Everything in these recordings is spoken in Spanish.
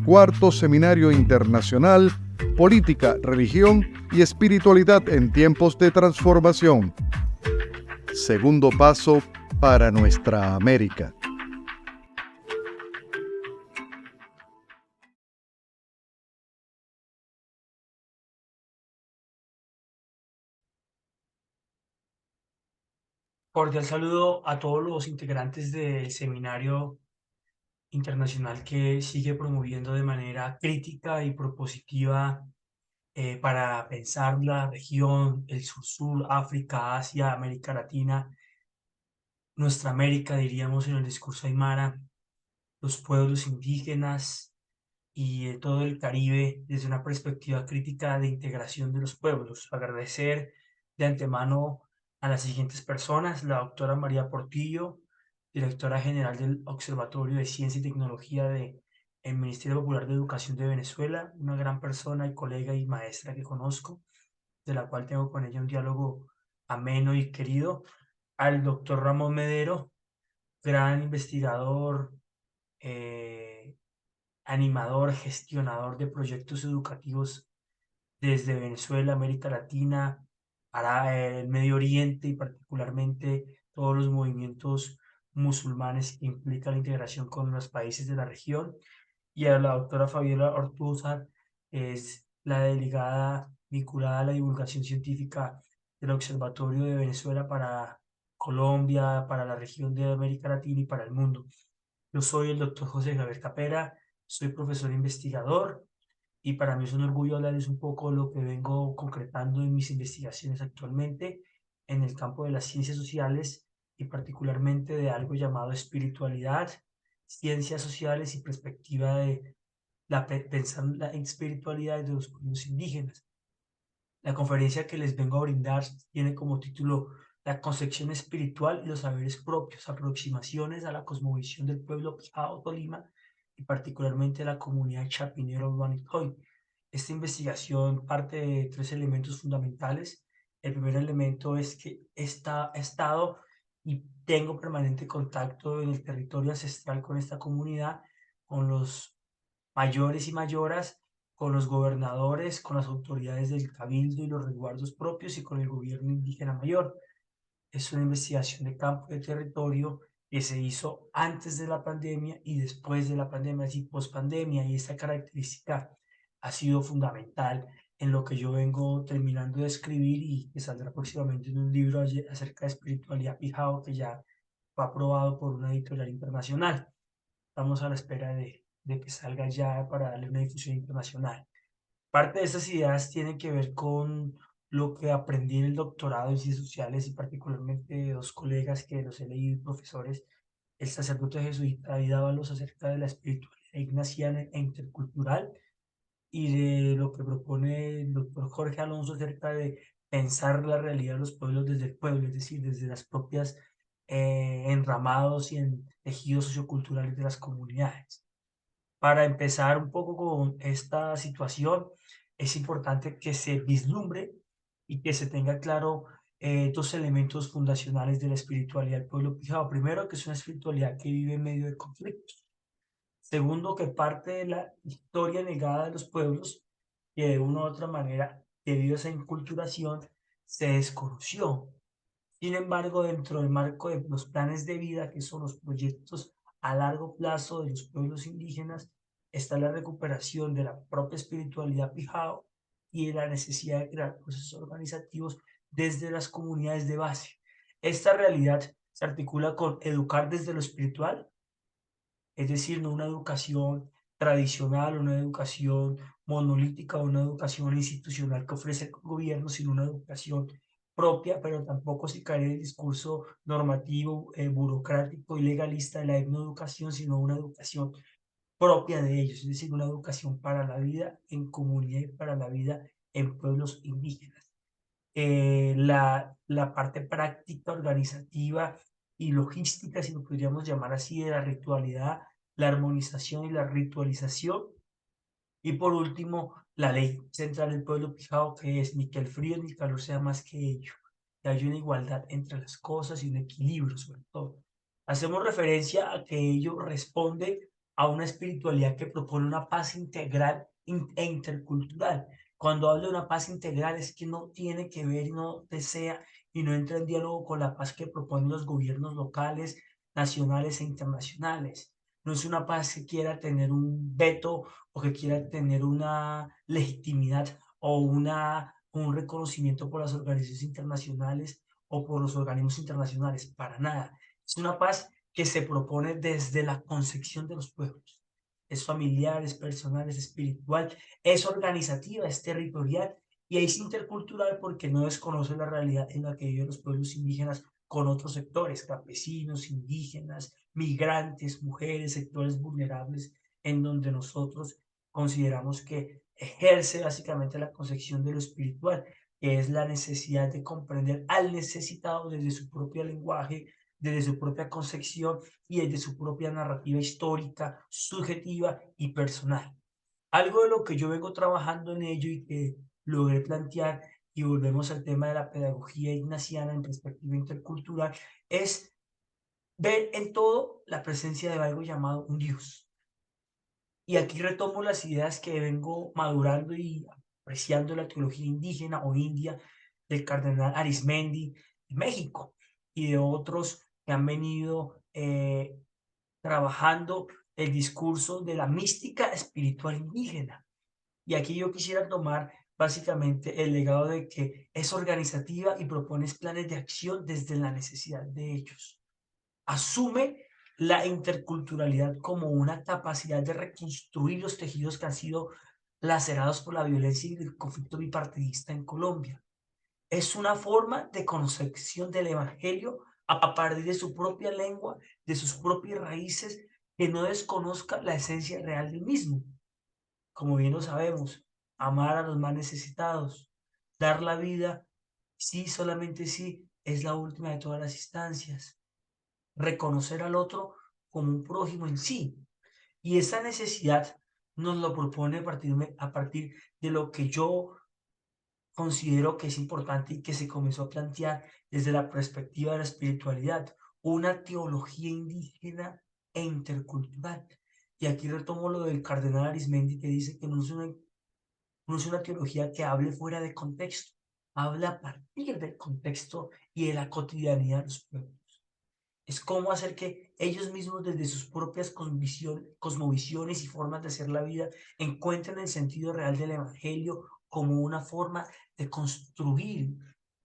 Cuarto Seminario Internacional, Política, Religión y Espiritualidad en Tiempos de Transformación. Segundo paso para nuestra América. Cordial saludo a todos los integrantes del seminario internacional que sigue promoviendo de manera crítica y propositiva para pensar la región, el sur-sur, África, Asia, América Latina, nuestra América, diríamos en el discurso aymara, los pueblos indígenas y todo el Caribe desde una perspectiva crítica de integración de los pueblos. Agradecer de antemano a las siguientes personas: la doctora María Portillo, directora general del Observatorio de Ciencia y Tecnología del Ministerio Popular de Educación de Venezuela, una gran persona y colega y maestra que conozco, de la cual tengo con ella un diálogo ameno y querido; al doctor Ramón Medero, gran investigador, eh, animador, gestionador de proyectos educativos desde Venezuela, América Latina, para el Medio Oriente y particularmente todos los movimientos musulmanes que implican la integración con los países de la región; y a la doctora Fabiola Ortúzar, que es la delegada vinculada a la divulgación científica del Observatorio de Venezuela para Colombia, para la región de América Latina y para el mundo. Yo soy el doctor José Javier Capera, soy profesor investigador y para mí es un orgullo hablarles un poco de lo que vengo concretando en mis investigaciones actualmente en el campo de las ciencias sociales y particularmente de algo llamado espiritualidad, ciencias sociales y perspectiva de pensar la espiritualidad de los pueblos indígenas. La conferencia que les vengo a brindar tiene como título La concepción espiritual y los saberes propios, aproximaciones a la cosmovisión del pueblo Pijao Tolima y particularmente la comunidad chapinero Urbanicoy. Esta investigación parte de tres elementos fundamentales. El primer elemento es que he estado y tengo permanente contacto en el territorio ancestral con esta comunidad, con los mayores y mayoras, con los gobernadores, con las autoridades del cabildo y los resguardos propios y con el gobierno indígena mayor. Es una investigación de campo de territorio que se hizo antes de la pandemia y después de la pandemia, así post pandemia, y esta característica ha sido fundamental en lo que yo vengo terminando de escribir y que saldrá próximamente en un libro acerca de espiritualidad Pijao, que ya fue aprobado por una editorial internacional. Estamos a la espera de que salga ya para darle una difusión internacional. Parte de estas ideas tienen que ver con lo que aprendí en el doctorado en ciencias sociales y particularmente de dos colegas que los he leído, profesores, el sacerdote jesuita David Ábalos, acerca de la espiritualidad ignaciana e intercultural, y de lo que propone el doctor Jorge Alonso acerca de pensar la realidad de los pueblos desde el pueblo, es decir, desde las propias enramados y en tejidos socioculturales de las comunidades. Para empezar un poco con esta situación, es importante que se vislumbre y que se tenga claro dos elementos fundacionales de la espiritualidad del pueblo pijao. Primero, que es una espiritualidad que vive en medio de conflictos. Segundo, que parte de la historia negada de los pueblos, que de una u otra manera, debido a esa inculturación, se desconoció. Sin embargo, dentro del marco de los planes de vida, que son los proyectos a largo plazo de los pueblos indígenas, está la recuperación de la propia espiritualidad pijao y de la necesidad de crear procesos organizativos desde las comunidades de base. Esta realidad se articula con educar desde lo espiritual, es decir, no una educación tradicional, una educación monolítica o una educación institucional que ofrece el gobierno, sino una educación propia, pero tampoco sin caer en el discurso normativo, burocrático y legalista de la etnoeducación, sino una educación propia de ellos, es decir, una educación para la vida en comunidad y para la vida en pueblos indígenas. La parte práctica, organizativa y logística, si lo podríamos llamar así, de la ritualidad, la armonización y la ritualización. Y por último, la ley central del pueblo pijao, que es ni que el frío ni el calor sea más que ello. Que hay una igualdad entre las cosas y un equilibrio sobre todo. Hacemos referencia a que ello responde a una espiritualidad que propone una paz integral e intercultural. Cuando hablo de una paz integral es que no tiene que ver y no desea y no entra en diálogo con la paz que proponen los gobiernos locales, nacionales e internacionales. No es una paz que quiera tener un veto o que quiera tener una legitimidad o un reconocimiento por las organizaciones internacionales o por los organismos internacionales, para nada. Es una paz que se propone desde la concepción de los pueblos. Es familiar, es personal, es espiritual, es organizativa, es territorial y es intercultural porque no desconoce la realidad en la que viven los pueblos indígenas con otros sectores, campesinos, indígenas, migrantes, mujeres, sectores vulnerables, en donde nosotros consideramos que ejerce básicamente la concepción de lo espiritual, que es la necesidad de comprender al necesitado desde su propio lenguaje, desde su propia concepción y desde su propia narrativa histórica, subjetiva y personal. Algo de lo que yo vengo trabajando en ello y que logré plantear, y volvemos al tema de la pedagogía ignaciana en perspectiva intercultural, es ver en todo la presencia de algo llamado un Dios. Y aquí retomo las ideas que vengo madurando y apreciando la teología indígena o india del cardenal Arismendi de México y de otros que han venido trabajando el discurso de la mística espiritual indígena. Y aquí yo quisiera tomar básicamente el legado de que es organizativa y propone planes de acción desde la necesidad de ellos. Asume la interculturalidad como una capacidad de reconstruir los tejidos que han sido lacerados por la violencia y el conflicto bipartidista en Colombia. Es una forma de concepción del Evangelio a partir de su propia lengua, de sus propias raíces, que no desconozca la esencia real del mismo. Como bien lo sabemos, amar a los más necesitados, dar la vida, sí, solamente sí, es la última de todas las instancias. Reconocer al otro como un prójimo en sí. Y esa necesidad nos lo propone a partir de lo que yo considero que es importante y que se comenzó a plantear desde la perspectiva de la espiritualidad, una teología indígena e intercultural. Y aquí retomo lo del cardenal Arismendi que dice que no es una teología que hable fuera de contexto, habla a partir del contexto y de la cotidianidad de los pueblos. Es cómo hacer que ellos mismos desde sus propias cosmovisiones y formas de hacer la vida encuentren el sentido real del Evangelio como una forma de construir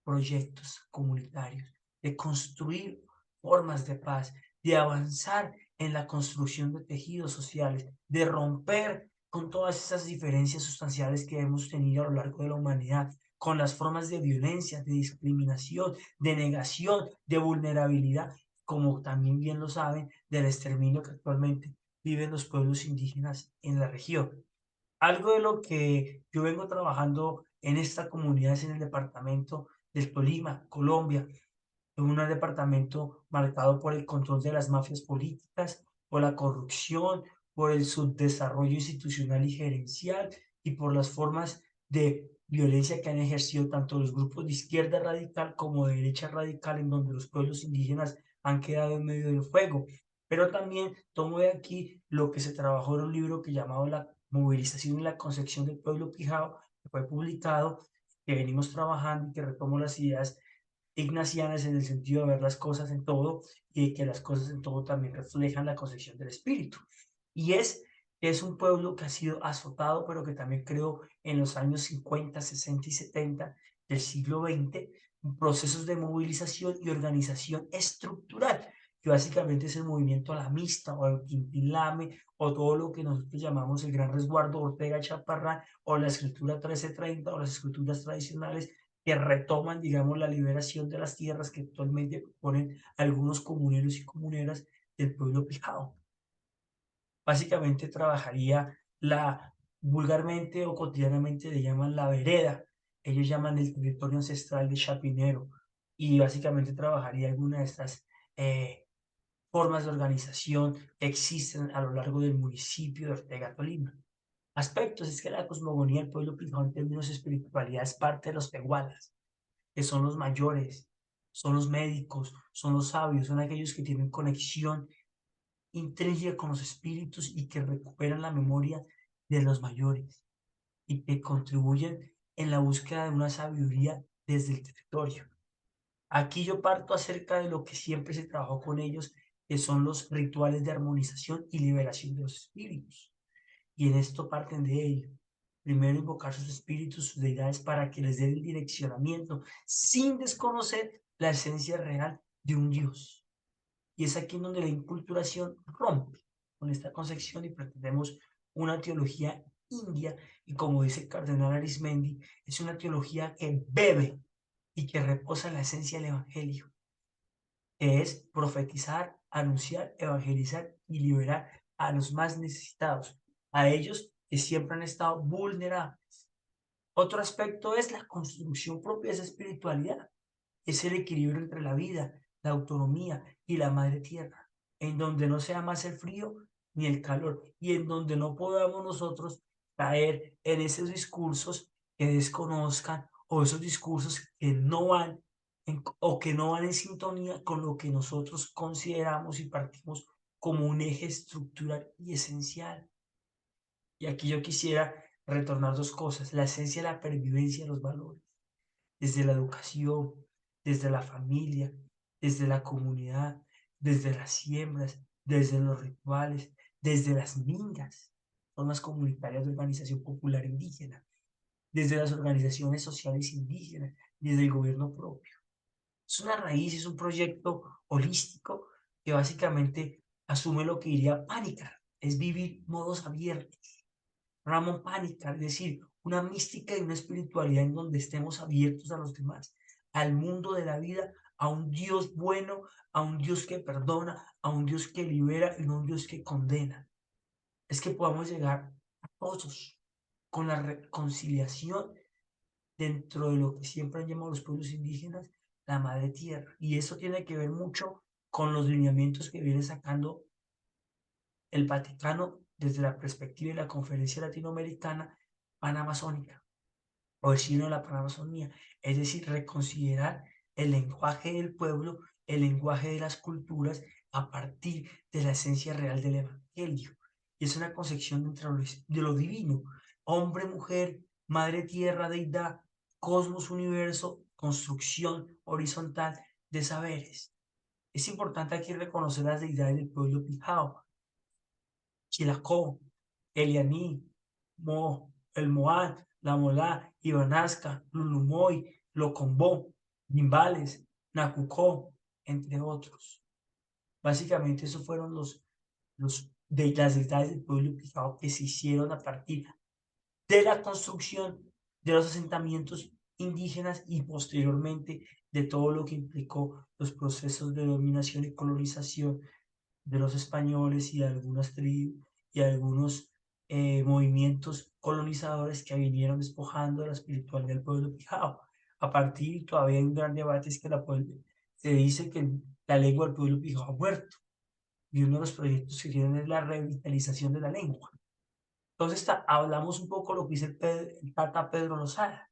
proyectos comunitarios, de construir formas de paz, de avanzar en la construcción de tejidos sociales, de romper con todas esas diferencias sustanciales que hemos tenido a lo largo de la humanidad, con las formas de violencia, de discriminación, de negación, de vulnerabilidad, como también bien lo saben, del exterminio que actualmente viven los pueblos indígenas en la región. Algo de lo que yo vengo trabajando en esta comunidad es en el departamento del Tolima, Colombia, en un departamento marcado por el control de las mafias políticas, por la corrupción, por el subdesarrollo institucional y gerencial y por las formas de violencia que han ejercido tanto los grupos de izquierda radical como de derecha radical, en donde los pueblos indígenas han quedado en medio del fuego. Pero también tomo de aquí lo que se trabajó en un libro que llamado La movilización y la concepción del pueblo Pijao, que fue publicado, que venimos trabajando y que retomo las ideas ignacianas en el sentido de ver las cosas en todo y de que las cosas en todo también reflejan la concepción del espíritu. Y es un pueblo que ha sido azotado, pero que también creó en los años 50, 60 y 70 del siglo XX procesos de movilización y organización estructural, que básicamente es el movimiento alamista o el Quintilame o todo lo que nosotros llamamos el Gran Resguardo Ortega Chaparrán o la escritura 1330 o las escrituras tradicionales que retoman, digamos, la liberación de las tierras que actualmente ponen algunos comuneros y comuneras del pueblo pijao. Básicamente trabajaría vulgarmente o cotidianamente le llaman la vereda, ellos llaman el territorio ancestral de Chapinero, y básicamente trabajaría alguna de estas formas de organización que existen a lo largo del municipio de Ortega, Tolima. Aspectos es que la cosmogonía del pueblo pijao en términos de espiritualidad es parte de los pegualas, que son los mayores, son los médicos, son los sabios, son aquellos que tienen conexión intrínseca con los espíritus y que recuperan la memoria de los mayores y que contribuyen en la búsqueda de una sabiduría desde el territorio. Aquí yo parto acerca de lo que siempre se trabajó con ellos, que son los rituales de armonización y liberación de los espíritus. Y en esto parten de ello. Primero invocar sus espíritus, sus deidades, para que les den el direccionamiento, sin desconocer la esencia real de un Dios. Y es aquí en donde la inculturación rompe con esta concepción y pretendemos una teología india, y como dice el cardenal Arismendi, es una teología que bebe y que reposa en la esencia del Evangelio, que es profetizar, anunciar, evangelizar y liberar a los más necesitados, a ellos que siempre han estado vulnerables. Otro aspecto es la construcción propia de esa espiritualidad, es el equilibrio entre la vida, la autonomía y la madre tierra, en donde no sea más el frío ni el calor, y en donde no podamos nosotros caer en esos discursos que desconozcan, o esos discursos que no van o que no van en sintonía con lo que nosotros consideramos y partimos como un eje estructural y esencial. Y aquí yo quisiera retornar dos cosas: la esencia de la pervivencia de los valores desde la educación, desde la familia, desde la comunidad, desde las siembras, desde los rituales, desde las mingas, formas comunitarias de organización popular indígena, desde las organizaciones sociales indígenas, desde el gobierno propio. Es una raíz, es un proyecto holístico que básicamente asume lo que diría Pánica, es vivir modos abiertos. Ramón Pánica, es decir, una mística y una espiritualidad en donde estemos abiertos a los demás, al mundo de la vida, a un Dios bueno, a un Dios que perdona, a un Dios que libera y no a un Dios que condena. Es que podamos llegar a todos con la reconciliación dentro de lo que siempre han llamado los pueblos indígenas la madre tierra. Y eso tiene que ver mucho con los lineamientos que viene sacando el Vaticano desde la perspectiva de la Conferencia Latinoamericana Panamazónica, o el signo de la Panamazonía, es decir, reconsiderar el lenguaje del pueblo, el lenguaje de las culturas a partir de la esencia real del Evangelio. Y es una concepción de lo divino: hombre, mujer, madre tierra, deidad, cosmos, universo, construcción horizontal de saberes. Es importante aquí reconocer las deidades del pueblo Pijao: Chilacó, Elianí, Mo, el Moán, la Molá, Ibanasca, Lulumoy, Locombó, Gimbales, Nacucó, entre otros. Básicamente esos fueron de las deidades del pueblo pijao que se hicieron a partir de la construcción de los asentamientos indígenas y posteriormente de todo lo que implicó los procesos de dominación y colonización de los españoles y de algunas tribus y algunos movimientos colonizadores que vinieron despojando de la espiritualidad del pueblo pijao. A partir, todavía hay un gran debate, es que se dice que la lengua del pueblo pijao ha muerto, y uno de los proyectos que tienen es la revitalización de la lengua. Entonces hablamos un poco de lo que dice el Tata Pedro Lozada.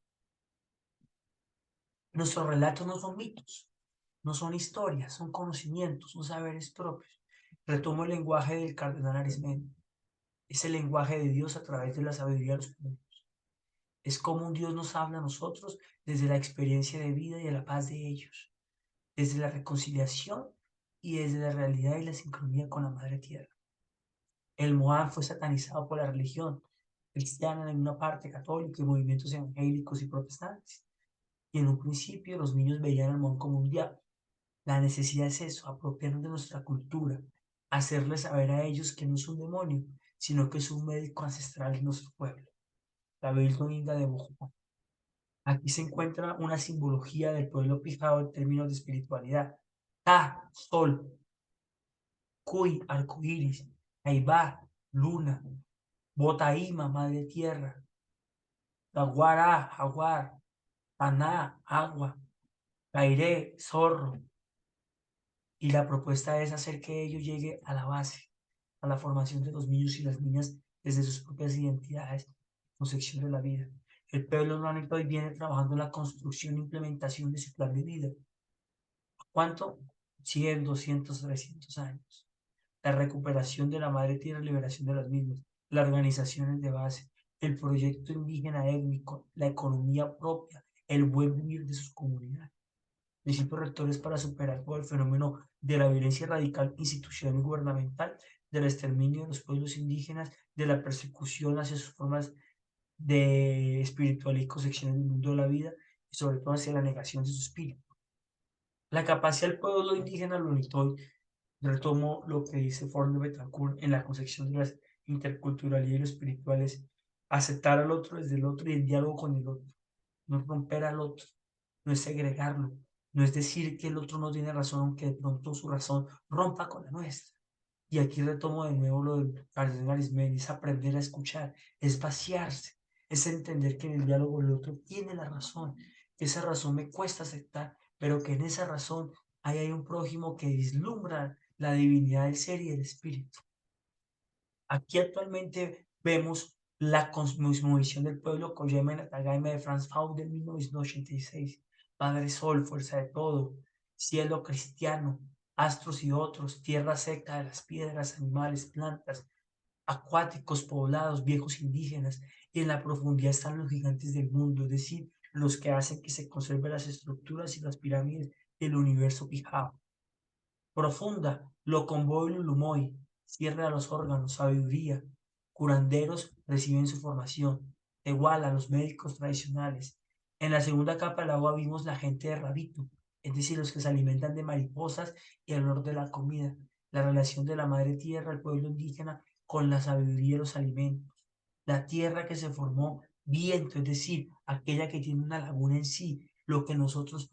Nuestros relatos no son mitos, no son historias, son conocimientos, son saberes propios. Retomo el lenguaje del cardenal Arismendi: es el lenguaje de Dios a través de la sabiduría de los pueblos. Es como un Dios nos habla a nosotros desde la experiencia de vida y de la paz de ellos, desde la reconciliación y desde la realidad y la sincronía con la Madre Tierra. El Moán fue satanizado por la religión cristiana en una parte, católica, y movimientos evangélicos y protestantes. Y en un principio los niños veían al Moán como un diablo. La necesidad es eso: apropiarnos de nuestra cultura, hacerles saber a ellos que no es un demonio, sino que es un médico ancestral de nuestro pueblo, la Virgen Inga de Bogotá. Aquí se encuentra una simbología del pueblo pijao en términos de espiritualidad: Ta, sol; Cuy, arcoíris; Aibá, luna; Botaíma, madre tierra; Taguará, jaguar; Taná, agua; Cairé, zorro. Y la propuesta es hacer que ello llegue a la base, a la formación de los niños y las niñas desde sus propias identidades, concepción de la vida. El pueblo orgánico hoy viene trabajando en la construcción e implementación de su plan de vida. ¿Cuánto? 100, 200, 300 años. la recuperación de la madre tierra y liberación de las mismas, las organizaciones de base, el proyecto indígena étnico, la economía propia, el buen vivir de sus comunidades. Principios rectores para superar todo el fenómeno de la violencia radical institucional y gubernamental, del exterminio de los pueblos indígenas, de la persecución hacia sus formas de espiritual y concepción del mundo de la vida, y sobre todo hacia la negación de su espíritu. La capacidad del pueblo indígena lo unitoy, retomo lo que dice Ford de Betancourt en la concepción de las interculturalidad y lo espiritual es aceptar al otro desde el otro y el diálogo con el otro, no romper al otro, no es segregarlo, no es decir que el otro no tiene razón, aunque de pronto su razón rompa con la nuestra. Y aquí retomo de nuevo lo del cardenal Arismendi, es aprender a escuchar, es vaciarse, es entender que en el diálogo el otro tiene la razón, que esa razón me cuesta aceptar, pero que en esa razón ahí hay un prójimo que vislumbra la divinidad del ser y del espíritu. Aquí actualmente vemos la cosmovisión del pueblo Koyama en Atagaima de Franz Faust de 1986. Padre Sol, fuerza de todo, cielo cristiano, astros y otros, tierra seca de las piedras, animales, plantas, acuáticos, poblados, viejos indígenas, y en la profundidad están los gigantes del mundo, es decir, los que hacen que se conserven las estructuras y las pirámides del universo Pijao. Profunda, Loconvoy Lulumoy, cierre a los órganos, sabiduría. Curanderos reciben su formación. Igual a los médicos tradicionales. En la segunda capa del agua vimos la gente de rabito, es decir, los que se alimentan de mariposas y el olor de la comida. La relación de la madre tierra, el pueblo indígena, con la sabiduría de los alimentos. La tierra que se formó viento, es decir, aquella que tiene una laguna en sí, lo que nosotros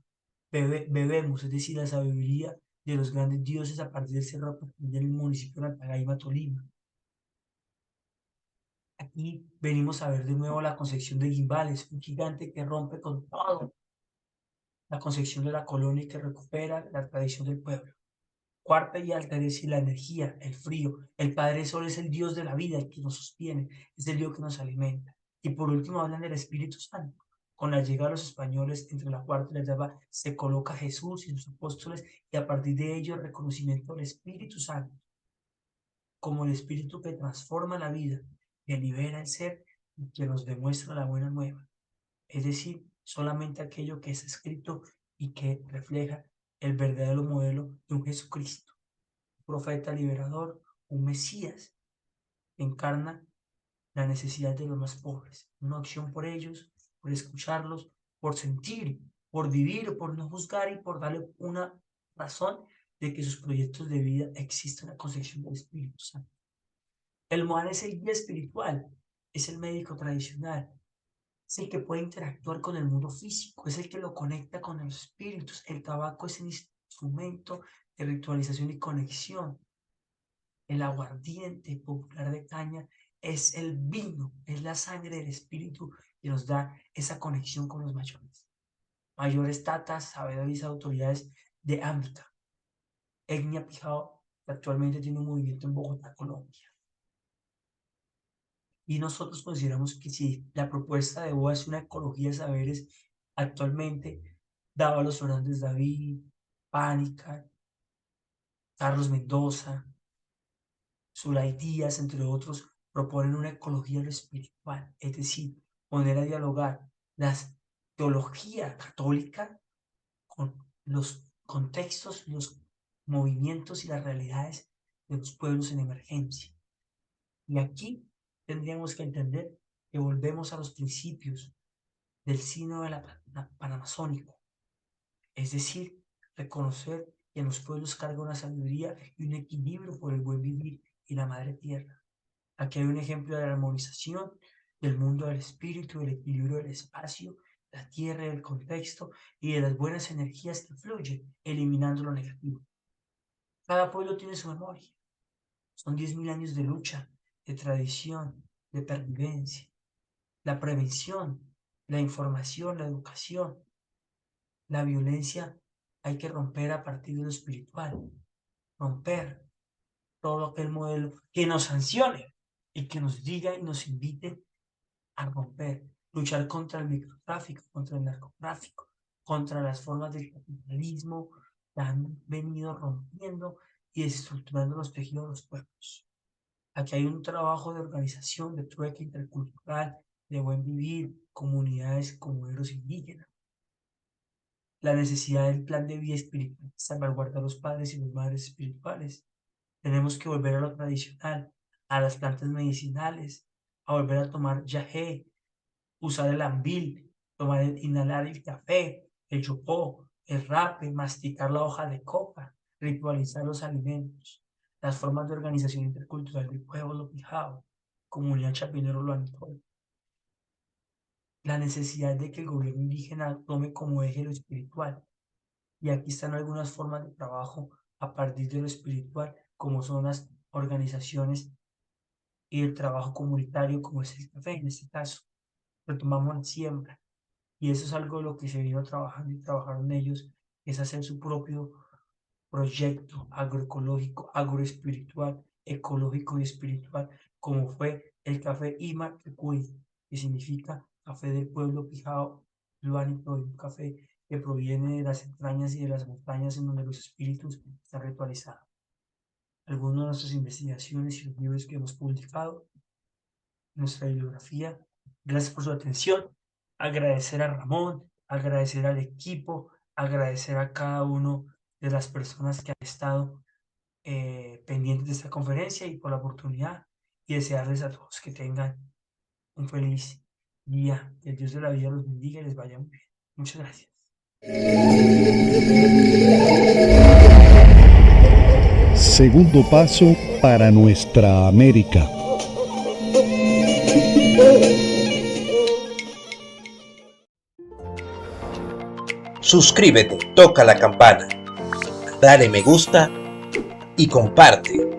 bebemos, es decir, la sabiduría de los grandes dioses a partir del Cerro del municipio de Antagaima, Tolima. Aquí venimos a ver de nuevo la concepción de Gimbales, un gigante que rompe con todo, la concepción de la colonia y que recupera la tradición del pueblo. Cuarta y alta, es decir, la energía, el frío. El Padre Sol es el Dios de la vida, el que nos sostiene, es el Dios que nos alimenta. Y por último hablan del Espíritu Santo. Con la llegada de los españoles, entre la cuarta y la llave, se coloca Jesús y sus apóstoles y a partir de ello el reconocimiento del Espíritu Santo como el Espíritu que transforma la vida, que libera el ser y que nos demuestra la buena nueva. Es decir, solamente aquello que es escrito y que refleja el verdadero modelo de un Jesucristo, un profeta liberador, un Mesías, que encarna la necesidad de los más pobres, una acción por ellos, por escucharlos, por sentir, por vivir, por no juzgar y por darle una razón de que sus proyectos de vida existen en la concepción del Espíritu Santo. El Mohan es el guía espiritual, es el médico tradicional, es el que puede interactuar con el mundo físico, es el que lo conecta con los espíritus. El tabaco es el instrumento de ritualización y conexión. El aguardiente popular de caña es el vino, es la sangre del espíritu que nos da esa conexión con los mayores. Mayores tatas, sabedores y autoridades de Ámbica. Etnia Pijao, que actualmente tiene un movimiento en Bogotá, Colombia. Y nosotros consideramos que si la propuesta de BOA es una ecología de saberes, actualmente Dávalos Fernández David, Pánica, Carlos Mendoza, Zulay Díaz, entre otros, proponen una ecología de lo espiritual, es decir, poner a dialogar la teología católica con los contextos, los movimientos y las realidades de los pueblos en emergencia. Y aquí tendríamos que entender que volvemos a los principios del signo de la panamazónico, es decir, reconocer que en los pueblos carga una sabiduría y un equilibrio por el buen vivir y la madre tierra. Aquí hay un ejemplo de la armonización del mundo del espíritu, del equilibrio del espacio, la tierra, del contexto y de las buenas energías que fluyen, eliminando lo negativo. Cada pueblo tiene su memoria. Son 10.000 años de lucha, de tradición, de pervivencia. La prevención, la información, la educación, la violencia hay que romper a partir de lo espiritual, romper todo aquel modelo que nos sancione y que nos diga y nos invite a romper, luchar contra el microtráfico, contra el narcotráfico, contra las formas del capitalismo que han venido rompiendo y desestructurando los tejidos de los pueblos. Aquí hay un trabajo de organización, de trueque intercultural, de buen vivir, comunidades como los indígenas. La necesidad del plan de vida espiritual, salvaguardar a los padres y las madres espirituales. Tenemos que volver a lo tradicional, a las plantas medicinales, a volver a tomar yagé, usar el ambil, inhalar el café, el chopó, el rape, masticar la hoja de coca, ritualizar los alimentos, las formas de organización intercultural del pueblo pijao, comunidad chapinero lo antol, la necesidad de que el gobierno indígena tome como eje lo espiritual. Y aquí están algunas formas de trabajo a partir de lo espiritual, como son las organizaciones y el trabajo comunitario, como es el café en este caso. Retomamos la siembra. Y eso es algo de lo que se vino trabajando y trabajaron ellos, es hacer su propio proyecto agroecológico, agroespiritual, ecológico y espiritual, como fue el café Ima Tecuy, que significa café del pueblo Pijao Luánico, un café que proviene de las entrañas y de las montañas en donde los espíritus están ritualizados. Algunas de nuestras investigaciones y los libros que hemos publicado, nuestra bibliografía. Gracias por su atención. Agradecer a Ramón, agradecer al equipo, agradecer a cada uno de las personas que han estado pendientes de esta conferencia y por la oportunidad y desearles a todos que tengan un feliz día. Que el Dios de la vida los bendiga y les vaya muy bien. Muchas gracias. Segundo paso para nuestra América. Suscríbete, toca la campana, dale me gusta y comparte.